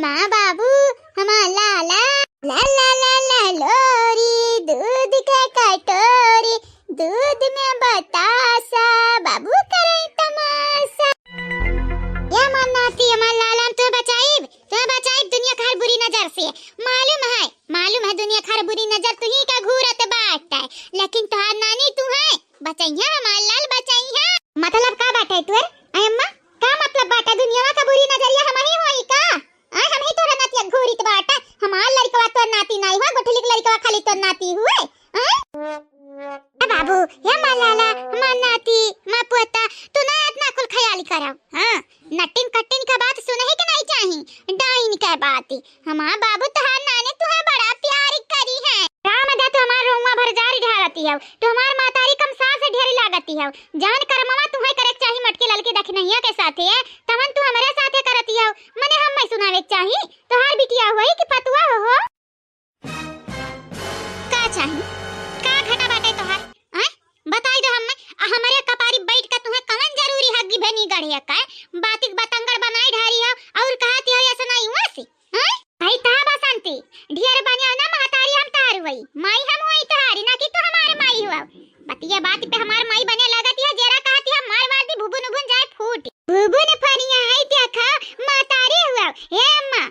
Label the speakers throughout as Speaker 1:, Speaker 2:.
Speaker 1: हमारा बाबू हमारा लाला ला ला ला ला लोरी दूध का कटोरी दूध में बतासा बाबू करे तमाशा। या मन्नाती हमारा लाला तो बचाई दुनिया खार बुरी नजर से। मालूम है दुनिया खार बुरी नजर तू ही का घूरत बाटा है, लेकिन तोहार नानी तू है बचाइया हमारा लाल बचाइया। मतलब का बाटा है तू अम्मा का मतलब बाटा दुनिया का बुरी नजरिया हम ही होई का हम ही तोरा नाती घूरित बाटा। हमार लड़कवा तो नाती नहीं हुआ गोठली के लड़कवा खाली तो नाती हुए बाबू या मालाला हमार नाती मां पोता तू ना इतना कुल ख्याल करो। हां नटिन कटिन का बात सुने है कि नहीं चाही डाइन का बात हमार बाबू तोहार नानी तुहे बड़ा प्यार करी है। राम दा तो हमार रोवा भर जारी ढारती है तो हमार मातारी कम सांस ढेरी लागती है। जान कर मामा तुहे करे चाही मटके ललके दखनैया के साथे तवन तू हमारे साथे करती है मने हम मैं सुनावे चाही तोहार बिटिया होई कि पतुआ हो का चाही का घटा बाटे तोहार बताई दो हमारे कपारी बैठ के तुम्हें कवन जरूरी है गिभनी गढ़िया का बातिक बतंगड़ बनाई ढारी है और कहती है ऐसा नहीं हुआ सी भाई ता बसंती ढेर बनिया ना महतारी हम तार हुई माई हम हुई तारी ना कि तू हमारे माई हुआ बतिया बात पे हमार माई बने लगती है जरा कहती है मार मार दी भुबुन उबुन जाए फूट भुबुन फरिया है देखा महतारी हुआ हे अम्मा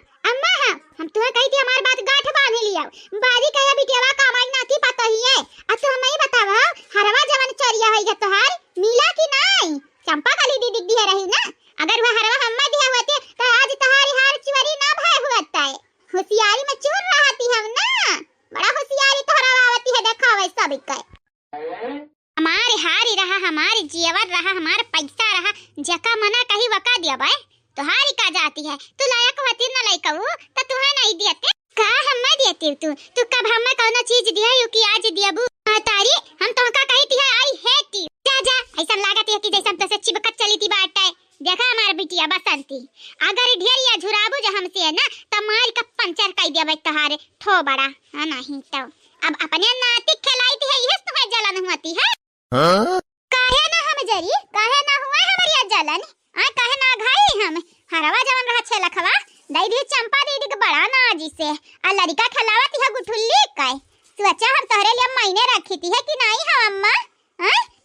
Speaker 1: हम तुम्हें कही थी हमारी बात गांठ बांध लिया बादी कहे बिटियावा कामाई नाती पता ही है अब तू हमें बतावा हरवा जवन चरिया है तोहार मिला कि नहीं चंपा काली दी दिख दिया रही ना अगर वह हरवा हम्मा दिया होते तो आज तोहारी हार चिवरी ना भय होता है। होशियारी में चूर रहती हम ना बड़ा होशियारी तोहरा आवती है देखा वै सब के हमारे हारी रहा हमारे जीवर रहा हमारा पैसा रहा जका मना कही वका दिया भाई तोहारी का जाती है तू लायक होती ना लायकऊ तो तुहे नहीं दियते का हम देती तू कब हमें कौन चीज दिया यू कि आज दियाबू तारी हम तोहका कही थी आई हेट यू जा ऐसा लागत है कि जैसे तसे चिपकत चली थी बाटा देखा हमार बिटिया बसंती अगर ढेरिया झुराबू जो हमसे है ना तो मार का पंचर कर दिया भाई तोहारे ठो बड़ा हां नहीं तो अब अपने नाती खिलाई थी है तुम्हें जलन होती है काहे ना हम जरी काहे ना हुआ हमारी जलन काहे ना घाई हम हरवा जवन रहा छे लखवा दई दी चंपा दीदी के बड़ा नाजी से आ लड़का खलावत है गुठुल्ली काय सोचा हम तोहरे लिए महीने रखी थी है कि नहीं हम अम्मा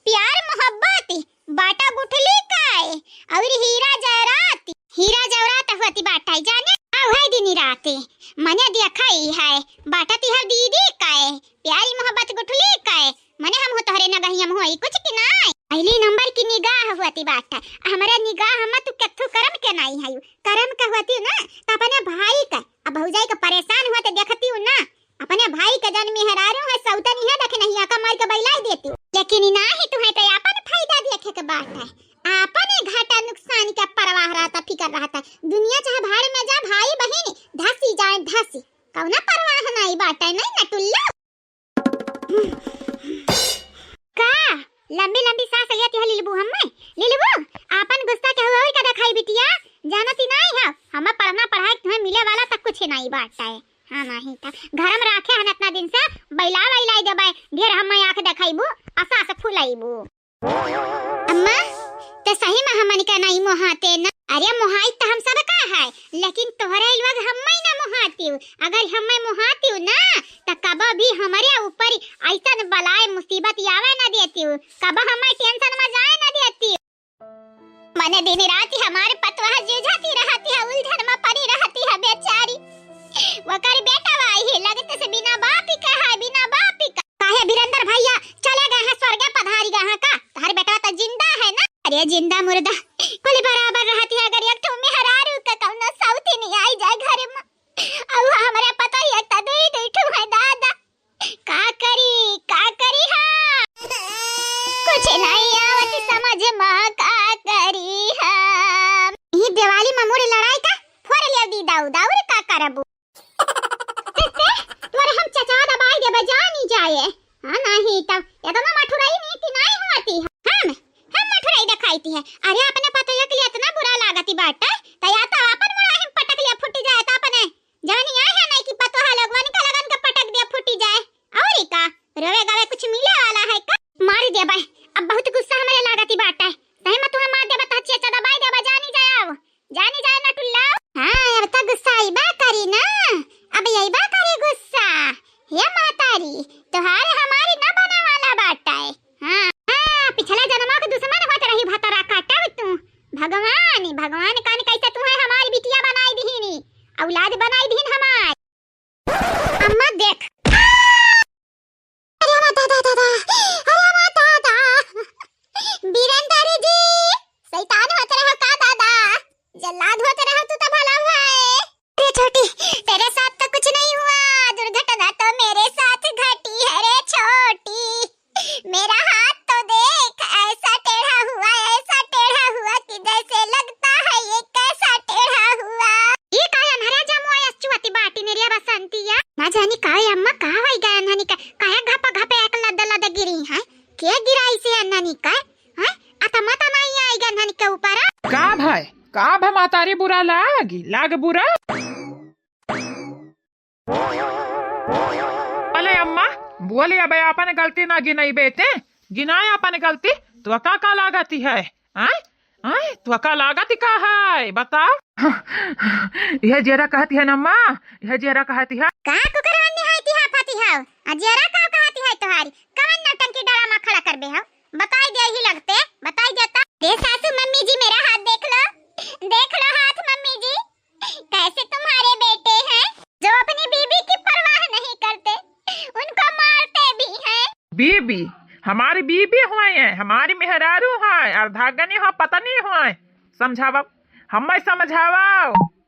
Speaker 1: प्यार मोहब्बत बाटा गुठली काय और हीरा जवरात होती बाटा जाने है दिन रात मने देखई है बाटा तिहर दीदी काय प्यारी मोहब्बत गुठली काय मने हम हो तोहरे नगही हम होई कुछ कि नहीं पहली नंबर की निगाह होती बाटा हमारा निगाह हम तू कथु करम के नहीं है करम का होती ना तो अपने भाई का अब भौजाई का परेशान होते देखती हूं ना अपने भाई का जन्म मेहरारू है सौतनी है देखे नहीं आका मार के बैलाई देती लेकिन ना ही तुम्हें तो अपन फायदा देखे के बात है अपने घाटा नुकसान का परवाह रहता फिकर रहता दुनिया चाहे भाड़ में जा भाई बहन धसी जाए धसी कौना परवाह नहीं बाटा नहीं नटुल्ला का लंबी लंबी सांस लेती है लिलबू लिलबू अपन गुस्सा के होई का दिखाई बिटिया जानती नहीं है हम पढ़ना पढ़ाई तुम्हें मिले वाला तक कुछ नहीं बाटा है हां नहीं था घर में रखे हन इतना दिन से बैलाई देबे ढेर हम आंख देखाइबू आसा से फुलाइबू अम्मा ते सही में हमन का नहीं मोहाते ना अरे मोहाई तो हम सब का है लेकिन तोहरे लोग हम ना मोहाती अगर हम मोहाती ना तो कब भी हमारे ऊपर ऐसा बलाए मुसीबत आवे ना देती कब हम टेंशन में जाए ना देती मने दिन रात हमारे पतवा जूझती रहती है उलझन में पड़ी रहती है बेचारी वकर बेटा वाही लगते से बिना बाप का है बिना बाप का काहे वीरेंद्र भैया चले गए हैं स्वर्ग पधारी गए हैं का तुम्हारे बेटा तो जिंदा है ना अरे जिंदा मुर्दा कोई बराबर रहती है अगर एक ठो में हरारू का कौनो साउथ नहीं आई जाए घर में अब हमारे पता ही एक दई ठो है दादा का करी हां कुछ नहीं आवत समझ में का करी हां ये दिवाली में मोरे लड़ाई का फोड़ लिया दी दाऊद का करबू तोरे हम चचा दबाई दे बजानी जाए हां नहीं तो एकदम मठुराई नहीं कि नहीं होती हम मठुराई दिखाईती है अरे अपने पतोया के लिए इतना बुरा लागती बाटा तो या तो अपन मुड़ा हम पटक लिया फूट जाए तो अपने जानी है नहीं कि पतोहा लगवन का लगन का पटक दिया फूट जाए और का रोवे गावे कुछ मिले वाला है का मार दे भाई अब बहुत गुस्सा हमारे लागती बाटा सही में तुम्हें मार दे बता चचा दबाई दे बजानी जाए ना टुल्ला हां अब तक गुस्सा आई बा भगवान भगवान कान कैसे तुम्हें हमारी बिटिया बनाई दीनी, औलाद बनाई दीन हमार। अम्मा देख, अरे माता दादा, अरे माता दादा, वीरेंद्र जी शैतान होते रहो का दादा, जल्लाद होते रहो तू तो भला हुआ है। अरे छोटी तेरे साथ तो कुछ नहीं हुआ, दुर्घटना तो मेरे साथ घटी है रे छोटी। मेरा हाथ तो देख ऐसा टेढ़ा हुआ कि जैसे लगता है ये कैसा टेढ़ा हुआ। ये काय अनहरा जमुआ अचुअती बाटी नेरिया बसंतिया ना जानी काय अम्मा का होई गया नानी का काया घपा घपे एक लद गिरी है के गिराई से नानी का है आता माता नहीं आई गया नानी के ऊपर
Speaker 2: का भाई मातारी बुरा लाग बुरा। अले अम्मा बोले अब अपन गलती ना गिनाई बेटे, गिनाए अपन गलती तो का लागती है, आय तो का लागती का है बता। यह जेरा कहती है नम्मा, यह जेरा कहती है
Speaker 1: का कुकरवन्नी है ती हाफती है अजेरा का कहती है तुम्हारी कवन नटंकी ड्रामा खड़ा कर बे हो, बताई दे ही लगते बताई देता। दे सासू मम्मी जी मेरा हाथ देख लो हाथ मम्मी जी, कैसे तुम्हारे बेटे हैं जो अपनी बीबी की परवाह नहीं करते, उनको मारते भी हैं।
Speaker 2: बीबी हमारी बीबी हुए हैं, हमारी मेहरारू है, अर्धांगनी हो पत्नी हुए, समझावा हमें समझावा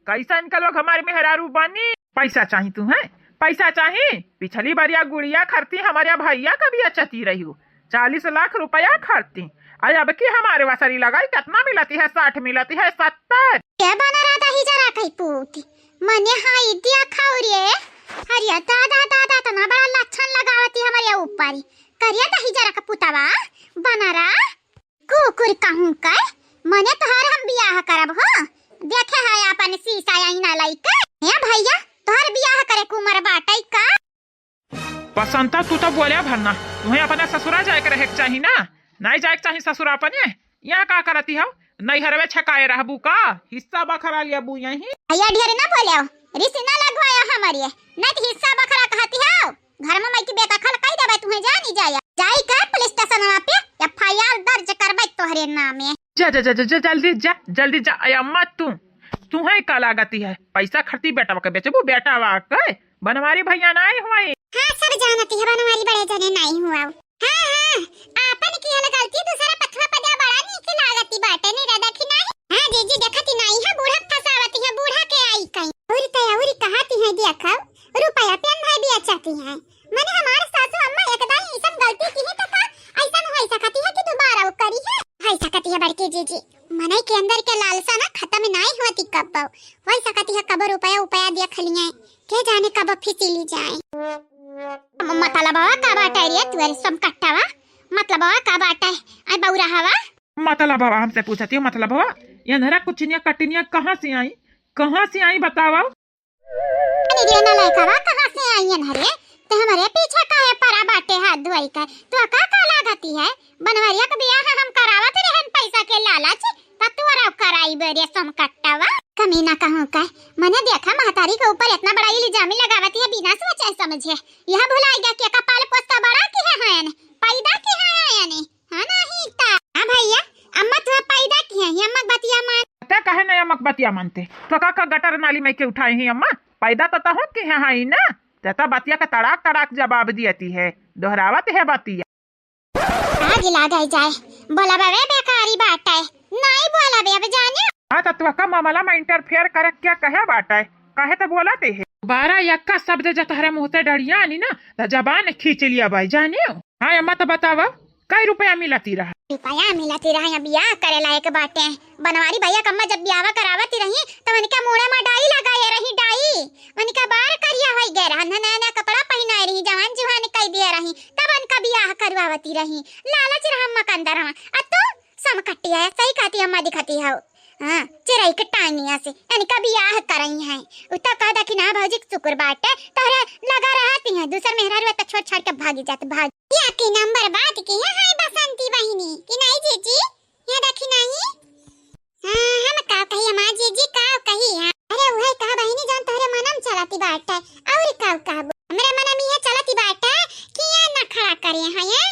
Speaker 2: कैसा इनका लोग हमारे मेहरारू बनी। पैसा चाहिए तुम्हें, पैसा चाहिए। पिछली बार या गुड़िया खरती हमारे भैया का भी अच्छी रही हो, 40 लाख रुपया खरती, अब की हमारे वसरी लगाई कितना मिलती है, 60 मिलती है 70।
Speaker 1: क्या बना रहा था ही जरा कहीं पूती मने हाई दिया खाओ रे, अरे दादा तो ना बड़ा लक्षण लगावती हमारे ऊपर करिया दही जरा का पुतावा बना रहा कुकुर कहूं का मने तोहर हम बियाह करब हो, देखे है अपन शीशा आईना लाइक या भैया तोहर बियाह करे कुमर बाटई का।
Speaker 2: पसंता तू तो बोलिया भरना, तुम्हें अपने ससुरा जाए के रहे चाहिए ना, नहीं जाए चाहिए ससुरा अपने, यहाँ का करती हो नहीं हरवे छकाए रहबू का हिस्सा बखरा लिया बू यहीं।
Speaker 1: भैया ढेर ना बोलियो रिसी ना लगवाया हमारी नहीं तो हिस्सा बखरा कहती हो, घर में मैं की बेटा खल कई देबे तुम्हें जानी जाई का पुलिस स्टेशन पे एफआईआर दर्ज करबे तोहरे नामे।
Speaker 2: जा जल्दी जा अम्मा तुम्हें का लागती है, पैसा खर्ची बेटा के बेचबू, बेटा के बनवारी भैया नहीं हुए।
Speaker 1: हां सब जानती है बनवारी बड़े जने नहीं हुआ। हां आपन की हल गलती दूसरा पथवा पदा बड़ा नीक लागती बाटे नहीं रदा की नहीं। हां जीजी देखती नहीं है बूढ़ा फसावती है, बूढ़ा के आई कहीं औरी कहती है देखो रुपया पेन भाई भी अच्छाती है माने हमारे सासू अम्मा एकदम ऐसा गलती की है तो ऐसा हो सकती है कि दोबारा वो करी है हो सकती है बड़की जीजी मने के अंदर के लालसा ना खत्म नहीं होती कब हो सकती है कब रुपया दिया खलिए के जाने कब फिसली जाए। मतलब का बाटा रे तू सब कट्टावा मतलब का बाटा है आई बौरा हवा
Speaker 2: मतलब हमसे पूछती हो मतलब ये नरा कुछ कटनिया कहाँ से आई बताओ।
Speaker 1: निगे ना लायकावा कहाँ से आई हरे ते हमारे पीछे काहे परा बाटे हाथ धोई का तो का लागती है बनवरिया के बियाह हम करावत रहन पैसा के लालच ततुरा कराई बेरे सम कट्टावा कमीना कहूं का मने देखा महतारी के ऊपर इतना बड़ा इल्जाम लगावती है बिना सोचे समझे, यह भुलाई गया कि कपाल पोस्ता बड़ा की है पैदा की है यानी हां नहीं ता। हां भैया अम्मा तो पैदा की है अम्मा बतिया मान
Speaker 2: ते कहे नहीं अम्मा बतिया मानते तो का गटर नाली में के उठाए ही अम्मा पैदा तो हो कि है हाई ना तेता बतिया का तड़ाक जवाब दियती है, दोहरावत है बतिया
Speaker 1: आज लागाई जाए बोला बे बेकारी बात है नहीं बोला बे अब जाने।
Speaker 2: हां तत्व का मामला में इंटरफेयर करे क्या कहे बाटा है कहे तो बोलाते है 12 यक्का शब्द जो तहरे मुंह से डरिया आनी ना तो जबान खींच लिया भाई जाने। हां अम्मा तो बतावा कई रुपया मिलती रहा बियाह करे लायक बाटे बनवारी भैया कम्मा जब बियाह करावती रही तो उनका मोड़ा में डाई लगाए रही डाई उनका बार करिया होई गए रहा नया कपड़ा पहनाए रही जवान जुहान कई दिया रही तब उनका बियाह करवावती रही लालच रहा मकंदर आ तो सम कट्टिया सही कहती अम्मा दिखाती है हां चिरई के टांगिया से इनका बियाह करई है उता कहदा कि ना भौजी शुक्र बाटे तोरे लगा रहती है दूसर मेहरारू त छोड़ के भागी जात भाग या की नंबर बात की है हाय बसंती बहिनी कि नहीं जीजी ये देखी नहीं। हां हम का कही अम्मा जीजी का कही है अरे वही कहा बहिनी जान तोरे मनम चलती बाटे और का हमरे मन में ये चलती बाटे कि ये न खड़ा करे है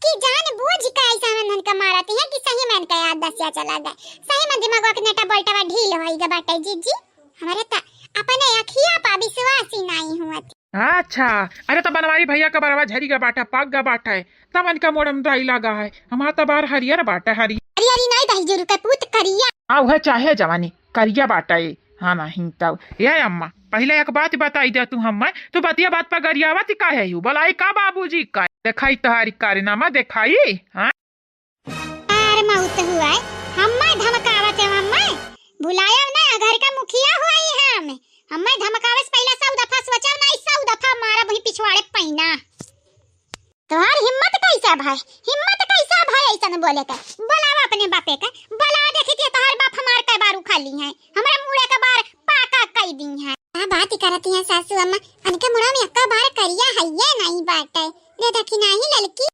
Speaker 2: कि जान बूझ के ऐसा मन का मारती है कि सही मन का याद
Speaker 1: समस्या चला गए सही में दिमाग के नेटा बोल्टा ढील होइगा बाटे जीजी हमारे त अपने अखिया पा विश्वास ही नहीं हुआ
Speaker 2: अच्छा अरे तो बनवारी भैया का बराबर झरी का बाटा पाक का बाटा है तब इनका मोड़म ड्राई लगा है हमारा तो बार हरियर बाटा हरी
Speaker 1: अरे अरे नहीं दही जरूर का पूत करिया
Speaker 2: हाँ वह चाहे जवानी करिया बाटा है हाँ नहीं तब ये अम्मा पहले एक बात बताई दे तू हम तू बतिया बात पर गरियावत का है यू बोलाई का बाबूजी का दिखाई तहारी कारनामा दिखाई हाँ
Speaker 1: अरे मौत हुआ है हम्मा धमकावत है हम्मा बुलाया ना घर का मुखिया हुआ ही हम्मा धमकावस पहला 100 दफा सोचा ना 100 दफा मारा वही पिछवाड़े पैना तोहार हिम्मत कैसा भाई ऐसा न बोले का बोलावा अपने बापे का बोला देखी थी तोहार बाप हमार कई बार उखा ली है हमारा मुड़े का बार पाका कई दी है हां बात करती है सासू अम्मा अनका मुड़ा में अक्का बार करिया है ये नहीं बात है ले देखी नहीं लड़की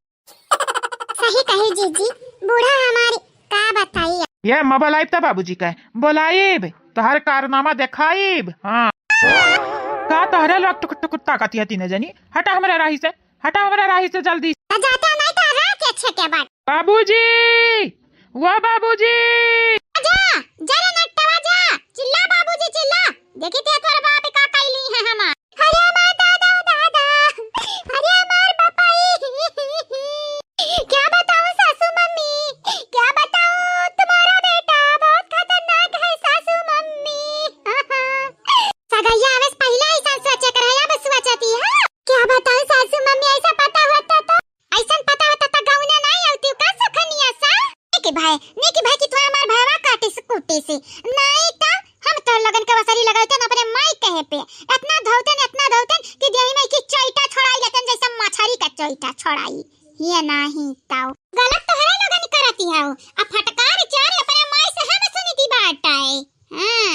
Speaker 1: सही कहे जीजी बूढ़ा हमारे का बताइए
Speaker 2: ये अम्मा बोलाइब था बाबूजी का बोलाइब तोहर कारनामा दिखाइब हाँ का तोहरे लोग टुक टुक ताकती हती न जानी हटा हमरा राही से जल्दी
Speaker 1: जाता नहीं तो रहा के अच्छे के बात
Speaker 2: बाबूजी वो बाबूजी
Speaker 1: जा जरा नटवा जा चिल्ला बाबूजी चिल्ला देखी ते तोर बाप का कैली है हमार अरे मां दादा अरे हमार पापाई क्या बताऊं सासू मम्मी क्या बताऊं तुम्हारा बेटा बहुत खतरनाक है सासू मम्मी सगैया आवेस पहले ऐसा सोचे कराया बस सोचती है क्या बताऊं सासू मम्मी ऐसा पता होता तो गाउना नहीं आती का सखनिया सा नेकी भाई की तो हमार भावा काटे से कुटे से नहीं तो हम तो लगन के वसरी लगाते न अपने माई कहे पे इतना धौतन कि देही में की चोइटा छोड़ाई लेतन जैसा मछरी का चोइटा छोड़ाई ये नहीं ताऊ गलत तो हरे लगन करती है अब फटकार चार अपने माई से हम सुनी थी बात है हां